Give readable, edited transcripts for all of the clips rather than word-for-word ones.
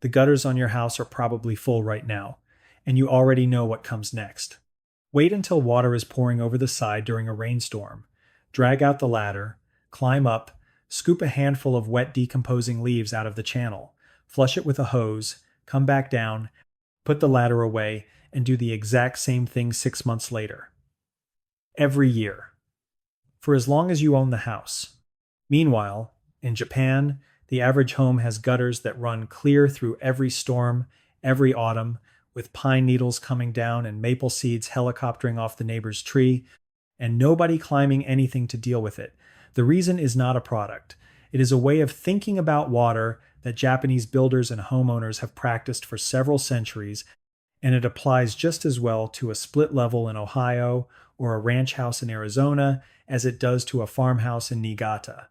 The gutters on your house are probably full right now, and you already know what comes next. Wait until water is pouring over the side during a rainstorm. Drag out the ladder, climb up, scoop a handful of wet decomposing leaves out of the channel, flush it with a hose, come back down, put the ladder away, and do the exact same thing 6 months later. Every year. For as long as you own the house. Meanwhile, in Japan, the average home has gutters that run clear through every storm, every autumn, with pine needles coming down and maple seeds helicoptering off the neighbor's tree, and nobody climbing anything to deal with it. The reason is not a product. It is a way of thinking about water that Japanese builders and homeowners have practiced for several centuries, and it applies just as well to a split level in Ohio or a ranch house in Arizona as it does to a farmhouse in Niigata.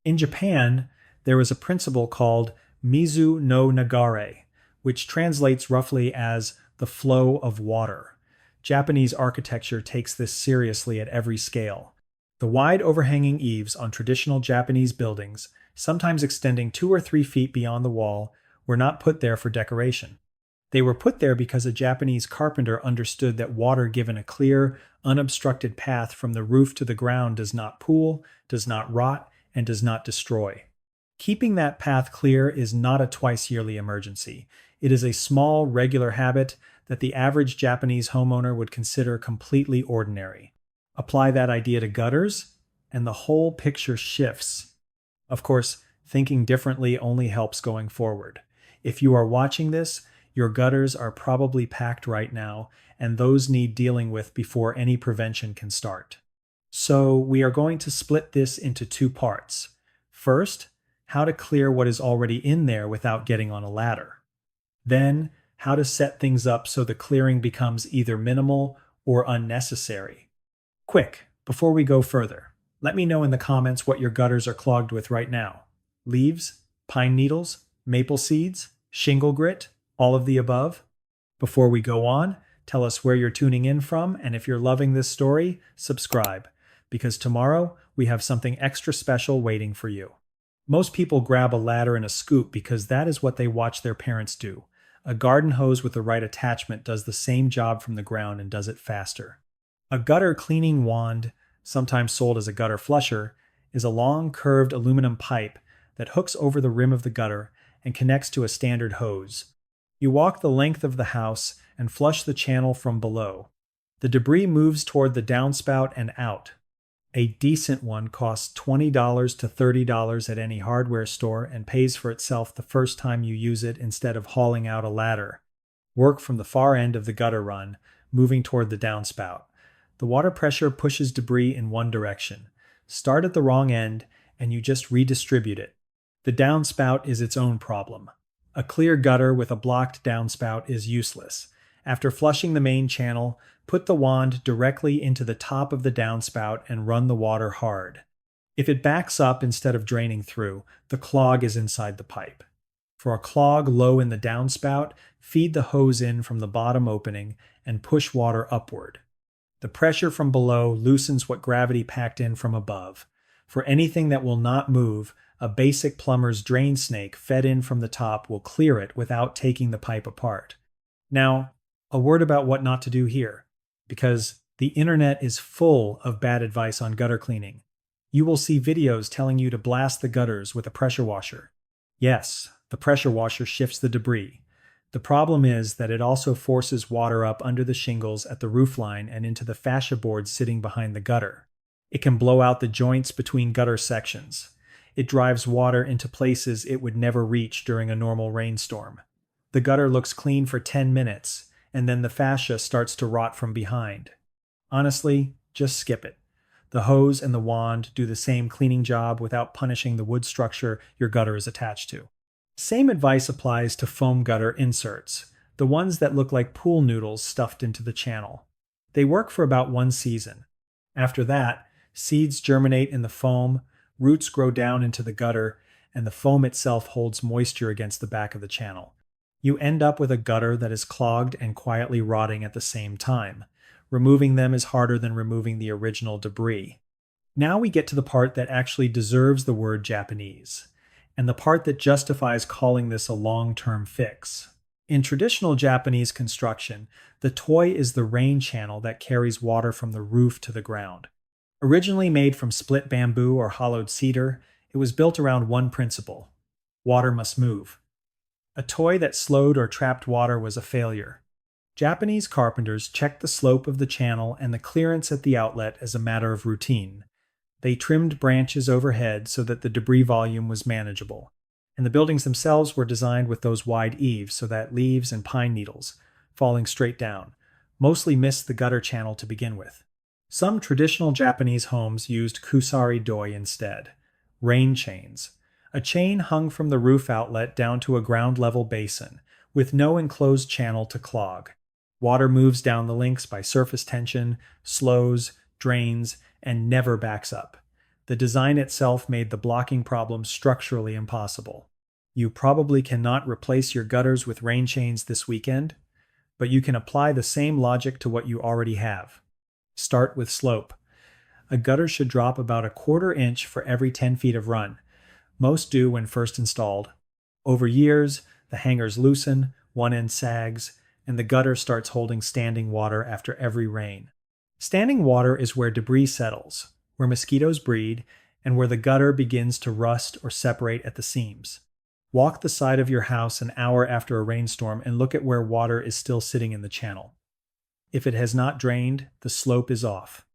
In Japan, there is a principle called MIZU no NAGARE, which translates roughly as the flow of water. Japanese architecture takes this seriously at every scale. The wide overhanging eaves on traditional Japanese buildings, sometimes extending 2 or 3 feet beyond the wall, were not put there for decoration. They were put there because a Japanese carpenter understood that water given a clear, unobstructed path from the roof to the ground does not pool, does not rot, and does not destroy. Keeping that path clear is not a twice-yearly emergency. It is a small, regular habit that the average Japanese homeowner would consider completely ordinary. Apply that idea to gutters, and the whole picture shifts. Of course, thinking differently only helps going forward. If you are watching this, your gutters are probably packed right now, and those need dealing with before any prevention can start. So we are going to split this into 2 parts. First, how to clear what is already in there without getting on a ladder. Then, how to set things up so the clearing becomes either minimal or unnecessary. Quick, before we go further, let me know in the comments what your gutters are clogged with right now. Leaves, pine needles, maple seeds, shingle grit, all of the above? Before we go on, tell us where you're tuning in from, and if you're loving this story, subscribe, because tomorrow we have something extra special waiting for you. Most people grab a ladder and a scoop because that is what they watch their parents do. A garden hose with the right attachment does the same job from the ground and does it faster. A gutter cleaning wand, sometimes sold as a gutter flusher, is a long curved aluminum pipe that hooks over the rim of the gutter and connects to a standard hose. You walk the length of the house and flush the channel from below. The debris moves toward the downspout and out. A decent one costs $20 to $30 at any hardware store and pays for itself the first time you use it instead of hauling out a ladder. Work from the far end of the gutter run, moving toward the downspout. The water pressure pushes debris in one direction. Start at the wrong end, and you just redistribute it. The downspout is its own problem. A clear gutter with a blocked downspout is useless. After flushing the main channel, put the wand directly into the top of the downspout and run the water hard. If it backs up instead of draining through, the clog is inside the pipe. For a clog low in the downspout, feed the hose in from the bottom opening and push water upward. The pressure from below loosens what gravity packed in from above. For anything that will not move, a basic plumber's drain snake fed in from the top will clear it without taking the pipe apart. Now, a word about what not to do here, because the internet is full of bad advice on gutter cleaning. You will see videos telling you to blast the gutters with a pressure washer. Yes, the pressure washer shifts the debris. The problem is that it also forces water up under the shingles at the roofline and into the fascia boards sitting behind the gutter. It can blow out the joints between gutter sections. It drives water into places it would never reach during a normal rainstorm. The gutter looks clean for 10 minutes, and then the fascia starts to rot from behind. Honestly, just skip it. The hose and the wand do the same cleaning job without punishing the wood structure your gutter is attached to. Same advice applies to foam gutter inserts, the ones that look like pool noodles stuffed into the channel. They work for about 1 season. After that, seeds germinate in the foam, roots grow down into the gutter, and the foam itself holds moisture against the back of the channel. You end up with a gutter that is clogged and quietly rotting at the same time. Removing them is harder than removing the original debris. Now we get to the part that actually deserves the word Japanese. and the part that justifies calling this a long-term fix. In traditional Japanese construction, the toi is the rain channel that carries water from the roof to the ground. Originally made from split bamboo or hollowed cedar, it was built around one principle: water must move. A toi that slowed or trapped water was a failure. Japanese carpenters checked the slope of the channel and the clearance at the outlet as a matter of routine. They trimmed branches overhead so that the debris volume was manageable, and the buildings themselves were designed with those wide eaves so that leaves and pine needles, falling straight down, mostly missed the gutter channel to begin with. Some traditional Japanese homes used kusari doi instead, rain chains, a chain hung from the roof outlet down to a ground-level basin, with no enclosed channel to clog. Water moves down the links by surface tension, slows, drains, and never backs up. The design itself made the blocking problem structurally impossible. You probably cannot replace your gutters with rain chains this weekend, but you can apply the same logic to what you already have. Start with slope. A gutter should drop about 1/4 inch for every 10 feet of run. Most do when first installed. Over years, the hangers loosen, one end sags, and the gutter starts holding standing water after every rain. Standing water is where debris settles, where mosquitoes breed, and where the gutter begins to rust or separate at the seams. Walk the side of your house an hour after a rainstorm and look at where water is still sitting in the channel. If it has not drained, the slope is off.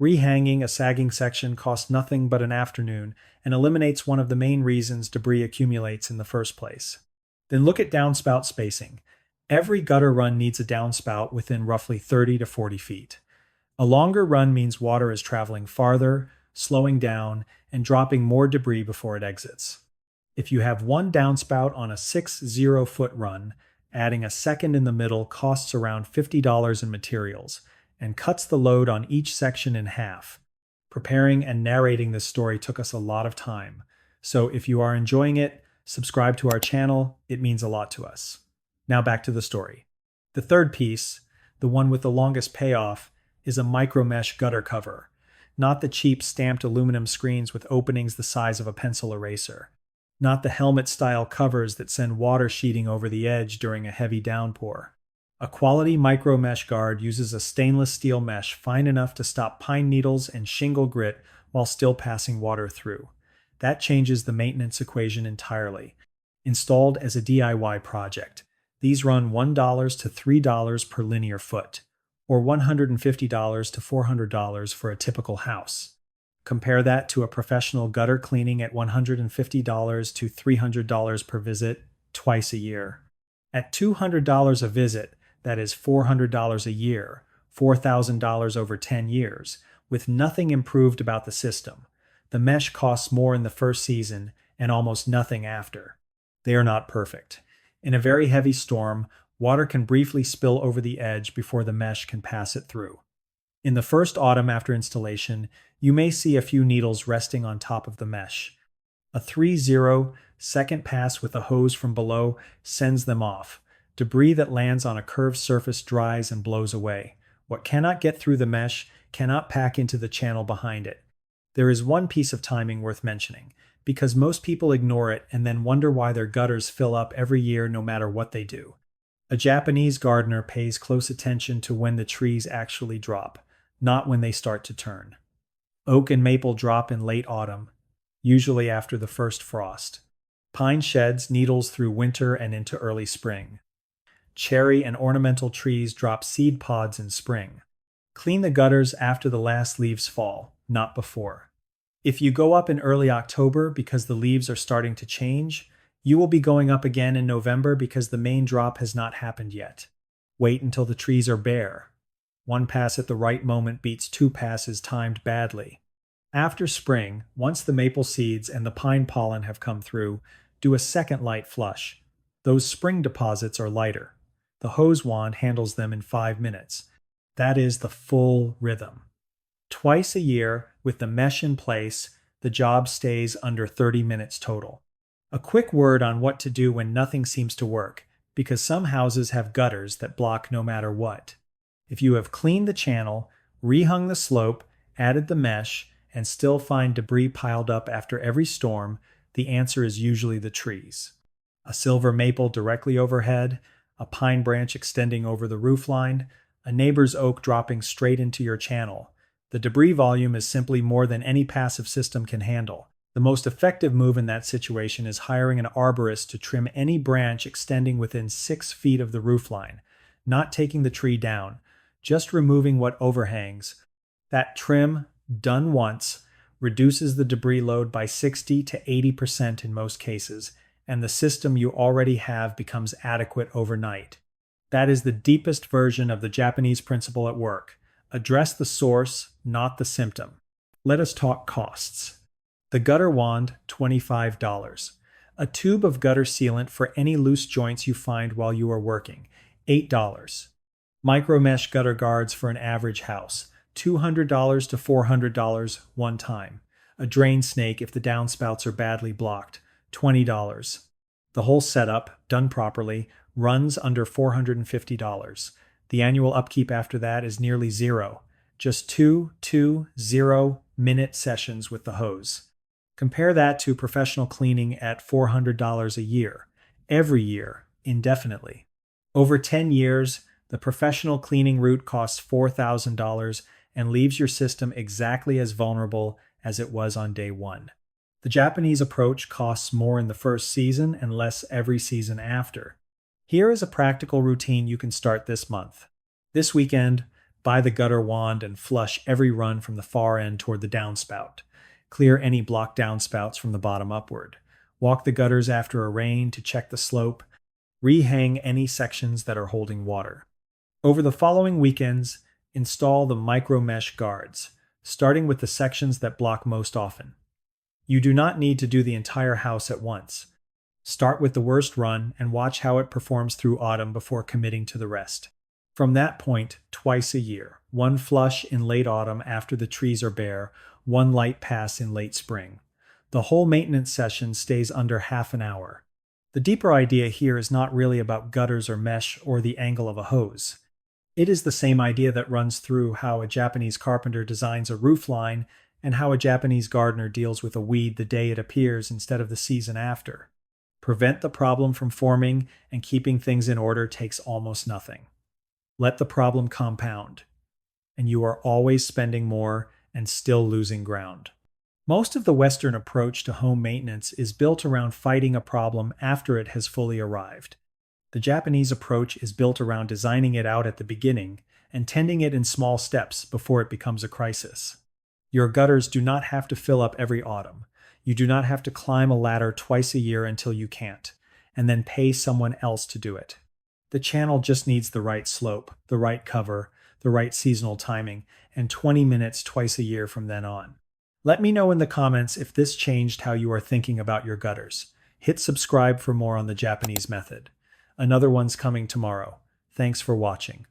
Rehanging a sagging section costs nothing but an afternoon and eliminates one of the main reasons debris accumulates in the first place. Then look at downspout spacing. Every gutter run needs a downspout within roughly 30 to 40 feet. A longer run means water is traveling farther, slowing down, and dropping more debris before it exits. If you have one downspout on a 60-foot run, adding a second in the middle costs around $50 in materials and cuts the load on each section in half. Preparing and narrating this story took us a lot of time, so if you are enjoying it, subscribe to our channel. It means a lot to us. Now back to the story. The third piece, the one with the longest payoff, is a micromesh gutter cover, not the cheap stamped aluminum screens with openings the size of a pencil eraser, not the helmet-style covers that send water sheeting over the edge during a heavy downpour. A quality micromesh guard uses a stainless steel mesh fine enough to stop pine needles and shingle grit while still passing water through. That changes the maintenance equation entirely. Installed as a DIY project, these run $1 to $3 per linear foot, or $150 to $400 for a typical house. Compare that to a professional gutter cleaning at $150 to $300 per visit twice a year. At $200 a visit, that is $400 a year, $4,000 over 10 years, with nothing improved about the system. The mesh costs more in the first season and almost nothing after. They are not perfect. In a very heavy storm, water can briefly spill over the edge before the mesh can pass it through. In the first autumn after installation, you may see a few needles resting on top of the mesh. A 3-0 second pass with a hose from below sends them off. Debris that lands on a curved surface dries and blows away. What cannot get through the mesh cannot pack into the channel behind it. There is one piece of timing worth mentioning, because most people ignore it and then wonder why their gutters fill up every year no matter what they do. A Japanese gardener pays close attention to when the trees actually drop, not when they start to turn. Oak and maple drop in late autumn, usually after the first frost. Pine sheds needles through winter and into early spring. Cherry and ornamental trees drop seed pods in spring. Clean the gutters after the last leaves fall, not before. If you go up in early October because the leaves are starting to change, you will be going up again in November because the main drop has not happened yet. Wait until the trees are bare. One pass at the right moment beats 2 passes timed badly. After spring, once the maple seeds and the pine pollen have come through, do a second light flush. Those spring deposits are lighter. The hose wand handles them in 5 minutes. That is the full rhythm. Twice a year, with the mesh in place, the job stays under 30 minutes total. A quick word on what to do when nothing seems to work, because some houses have gutters that block no matter what. If you have cleaned the channel, rehung the slope, added the mesh, and still find debris piled up after every storm, the answer is usually the trees. A silver maple directly overhead, a pine branch extending over the roofline, a neighbor's oak dropping straight into your channel. The debris volume is simply more than any passive system can handle. The most effective move in that situation is hiring an arborist to trim any branch extending within 6 feet of the roofline, not taking the tree down, just removing what overhangs. That trim, done once, reduces the debris load by 60 to 80% in most cases, and the system you already have becomes adequate overnight. That is the deepest version of the Japanese principle at work. Address the source, not the symptom. Let us talk costs. The gutter wand, $25. A tube of gutter sealant for any loose joints you find while you are working, $8. Micro mesh gutter guards for an average house, $200 to $400 one time. A drain snake if the downspouts are badly blocked, $20. The whole setup, done properly, runs under $450. The annual upkeep after that is nearly zero. Just 0-minute sessions with the hose. Compare that to professional cleaning at $400 a year, every year, indefinitely. Over 10 years, the professional cleaning route costs $4,000 and leaves your system exactly as vulnerable as it was on day one. The Japanese approach costs more in the first season and less every season after. Here is a practical routine you can start this month. This weekend, buy the gutter wand and flush every run from the far end toward the downspout. Clear any blocked downspouts from the bottom upward. Walk the gutters after a rain to check the slope. Rehang any sections that are holding water. Over the following weekends, install the micro mesh guards, starting with the sections that block most often. You do not need to do the entire house at once. Start with the worst run and watch how it performs through autumn before committing to the rest. From that point, twice a year, one flush in late autumn after the trees are bare, one light pass in late spring. The whole maintenance session stays under half an hour. The deeper idea here is not really about gutters or mesh or the angle of a hose. It is the same idea that runs through how a Japanese carpenter designs a roofline and how a Japanese gardener deals with a weed the day it appears instead of the season after. Prevent the problem from forming, and keeping things in order takes almost nothing. Let the problem compound, and you are always spending more and still losing ground. Most of the Western approach to home maintenance is built around fighting a problem after it has fully arrived. The Japanese approach is built around designing it out at the beginning and tending it in small steps before it becomes a crisis. Your gutters do not have to fill up every autumn. You do not have to climb a ladder twice a year until you can't, and then pay someone else to do it. The channel just needs the right slope, the right cover, the right seasonal timing, and 20 minutes twice a year from then on. Let me know in the comments if this changed how you are thinking about your gutters. Hit subscribe for more on the Japanese method. Another one's coming tomorrow. Thanks for watching.